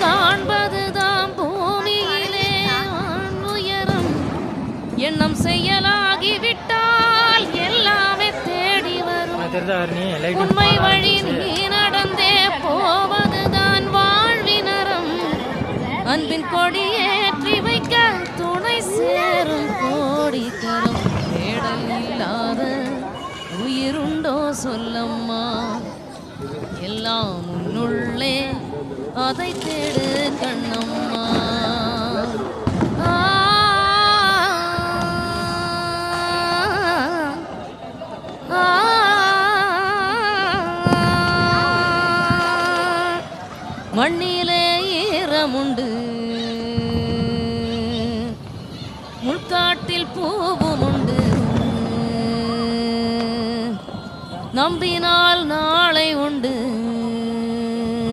காண்பதுதான் பூமியிலே உயரம். எண்ணம் செயலாகிவிட்டால் எல்லாமே தேடி வரும். உண்மை வழி நீ நடந்தே போவதுதான் வாழ்வினரம். அன்பின் கொடியேற்றி வைக்க துணை சேரும் கோடி தரும். தேடல் இல்லாத உயிருண்டோ சொல்லம்மா, எல்லாம் முன்னுள்ளே அதை தேடு கண்ணம்மா. மண்ணிலே ஈரமுண்டு, முள்காட்டில் பூவும் உண்டு. நம்பினால் நாளை உண்டு,